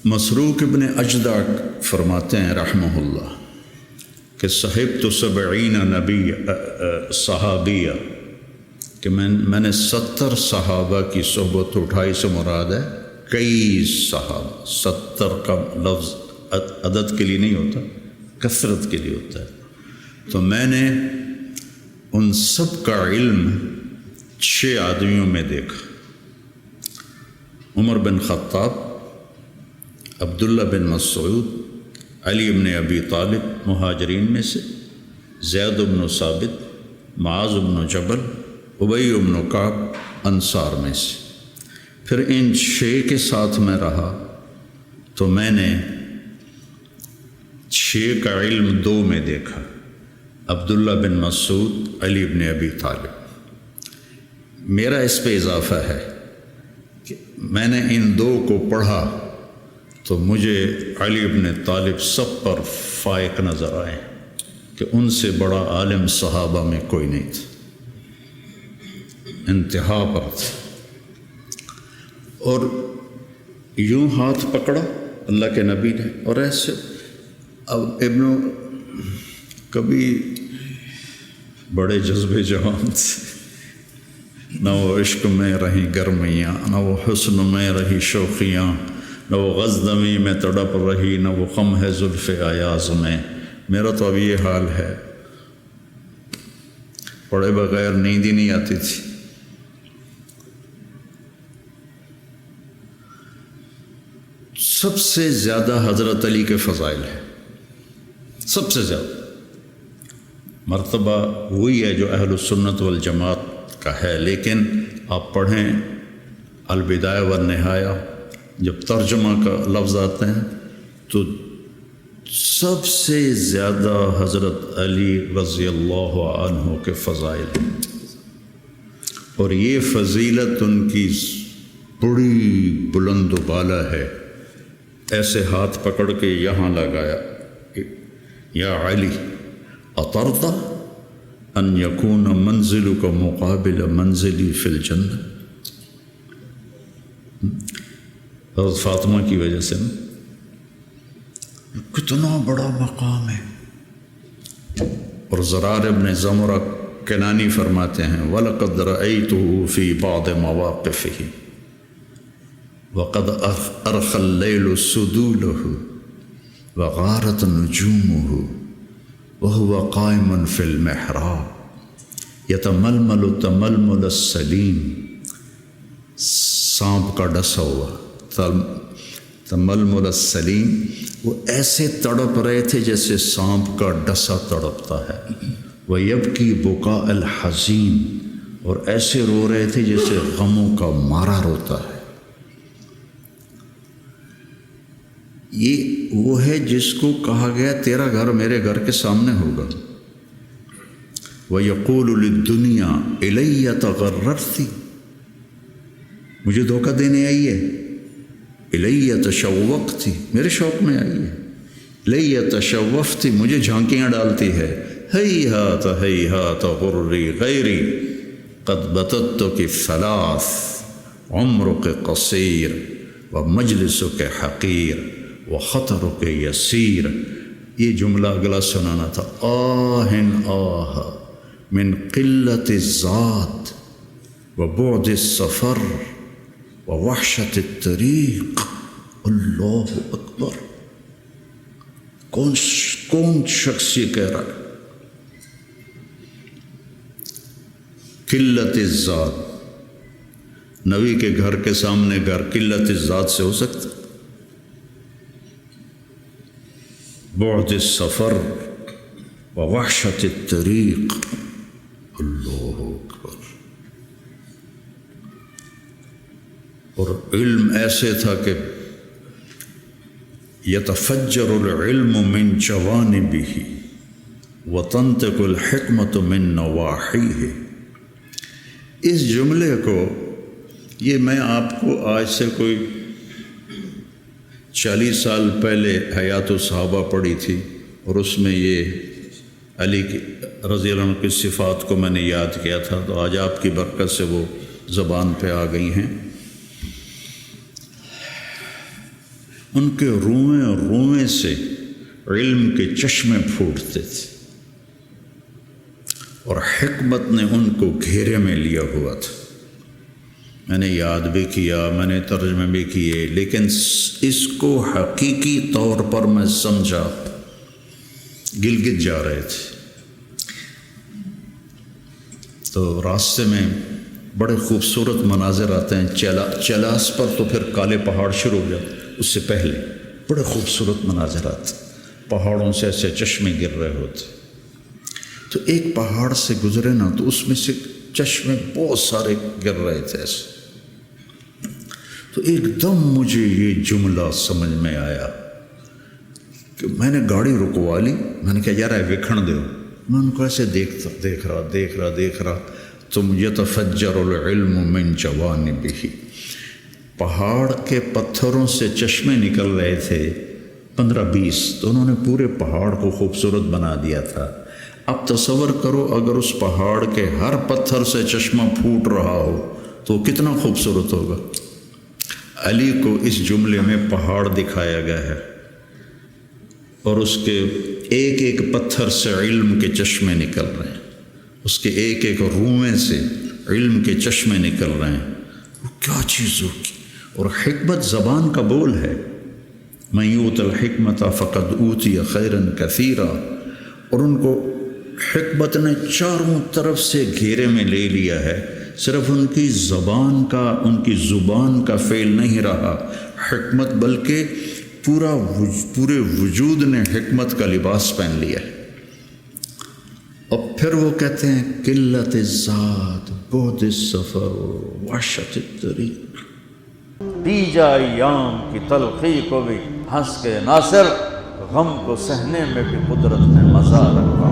مسروق ابن اجدع فرماتے ہیں رحمہ اللہ کہ صحبت 70 نبی صحابیہ کہ میں نے 70 صحابہ کی صحبت اٹھائی سے مراد ہے کئی صحابہ. 70 کا لفظ عدد کے لیے نہیں ہوتا، کثرت کے لیے ہوتا ہے. تو میں نے ان سب کا علم 6 آدمیوں میں دیکھا. عمر بن خطاب، عبداللہ بن مسعود، علی بن ابی طالب مہاجرین میں سے، زید بن ثابت، معاذ بن جبل، ابی بن کعب انصار میں سے. پھر ان 6 کے ساتھ میں رہا تو میں نے 6 کا علم 2 میں دیکھا، عبداللہ بن مسعود، علی بن ابی طالب. میرا اس پہ اضافہ ہے کہ میں نے ان 2 کو پڑھا تو مجھے علی بن طالب سب پر فائق نظر آئے کہ ان سے بڑا عالم صحابہ میں کوئی نہیں تھا، انتہا پر تھا. اور یوں ہاتھ پکڑا اللہ کے نبی نے اور ایسے. اب کبھی بڑے جذبے جوان تھے، نہ وہ عشق میں رہی گرمیاں، نہ وہ حسن میں رہی شوخیاں، نہ وہ غزنوی میں تڑپ رہی، نہ وہ خم ہے زلف ایاز میں. میرا تو اب یہ حال ہے، پڑھے بغیر نیند ہی نہیں آتی تھی. سب سے زیادہ حضرت علی کے فضائل ہیں، سب سے زیادہ. مرتبہ وہی ہے جو اہل السنت والجماعت کا ہے، لیکن آپ پڑھیں البدایہ والنہایہ، جب ترجمہ کا لفظ آتے ہیں تو سب سے زیادہ حضرت علی رضی اللہ عنہ کے فضائل ہیں. اور یہ فضیلت ان کی بڑی بلند و بالا ہے. ایسے ہاتھ پکڑ کے یہاں لگایا، یا علی اطرضى ان یکون منزلک مقابل منزلی فی الجنہ. حضرت فاطمہ کی وجہ سے کتنا بڑا مقام ہے. اور زرار ابن زمرہ کنانی فرماتے ہیں وَلَقَدْ رَأَيْتُهُ فِي بَعْضِ مَوَاقِفِهِ وَقَدْ أَرْخَى اللَّيْلُ سُدُولَهُ وَغَارَتْ نُجُومُهُ وَهُوَ قَائِمٌ فِي الْمِحْرَابِ يَتَمَلْمَلُ تَمَلْمُلَ السَّلِيمِ. سانپ کا ڈسا ہوا تململ السلیم، وہ ایسے تڑپ رہے تھے جیسے سانپ کا ڈسا تڑپتا ہے. وَيَبْكِي بُكَاءَ الْحَزِينِ، اور ایسے رو رہے تھے جیسے غموں کا مارا روتا ہے. یہ وہ ہے جس کو کہا گیا تیرا گھر میرے گھر کے سامنے ہوگا. وَيَقُولُ لِلدُّنْيَا إِلَيَّ تَغَرَّرْتِ، مجھے دھوکہ دینے آئی ہے. الیہ تشوقتی، میرے شوق میں آئی ہے. الیہ تشوفتی، مجھے جھانکیاں ڈالتی ہے. ہیہات غری غیری قد بتتک الثلاث عمرک قصیر ومجلسک حقیر وخطرک یسیر. یہ جملہ اگلا سنانا تھا. آہن آہ من قلت الذات وبعد السفر ووحشت الطریق. اللہ اکبر. کون شخص یہ کہہ رہا ہے؟ قلت الذات، نبی کے گھر کے سامنے گھر قلت الذات سے ہو سکتا؟ بعد السفر ووحشت الطریق. اللہ اکبر. اور علم ایسے تھا کہ یتفجر العلم من جوانبہ وتنطق الحکمت من نواحیہ. اس جملے کو یہ میں آپ کو آج سے کوئی 40 سال پہلے حیات الصحابہ پڑھی تھی، اور اس میں یہ علی رضی اللہ عنہ کی صفات کو میں نے یاد کیا تھا، تو آج آپ کی برکت سے وہ زبان پہ آ گئی ہیں. ان کے روئیں روئیں سے علم کے چشمے پھوٹتے تھے، اور حکمت نے ان کو گھیرے میں لیا ہوا تھا۔ میں نے یاد بھی کیا، میں نے ترجمے بھی کیے، لیکن اس کو حقیقی طور پر میں سمجھا، گلگت جا رہے تھے تو راستے میں بڑے خوبصورت مناظر آتے ہیں، چلاس پر تو پھر کالے پہاڑ شروع ہو جاتے، اس سے پہلے بڑے خوبصورت مناظر آتے، پہاڑوں سے ایسے چشمے گر رہے ہوتے۔ تو ایک پہاڑ سے گزرے نا تو اس میں سے چشمے بہت سارے گر رہے تھے ایسے۔ تو ایک دم مجھے یہ جملہ سمجھ میں آیا کہ میں نے گاڑی رکوا لی، میں نے کہا یار وکھن دیو، میں ان کو ایسے دیکھ رہا تم یتفجر العلم من جوانبہ، پہاڑ کے پتھروں سے چشمے نکل رہے تھے 15-20، تو انہوں نے پورے پہاڑ کو خوبصورت بنا دیا تھا۔ اب تصور کرو اگر اس پہاڑ کے ہر پتھر سے چشمہ پھوٹ رہا ہو تو کتنا خوبصورت ہوگا۔ علی کو اس جملے میں پہاڑ دکھایا گیا ہے، اور اس کے ایک ایک پتھر سے علم کے چشمے نکل رہے ہیں، اس کے ایک ایک روئیں سے علم کے چشمے نکل رہے ہیں۔ وہ کیا چیز ہوگی؟ اور حکمت زبان کا بول ہے، من یؤت الحکمت فقد اوتی خیرا کثیرا، اور ان کو حکمت نے چاروں طرف سے گھیرے میں لے لیا ہے۔ صرف ان کی زبان کا فعل نہیں رہا حکمت، بلکہ پورے وجود نے حکمت کا لباس پہن لیا ہے۔ اور پھر وہ کہتے ہیں قلت الذات بعد السفر وحشت الطریق، دی جائے ایام کی تلخی کو بھی ہنس کے ناصر، غم کو سہنے میں بھی قدرت نے مزہ رکھا۔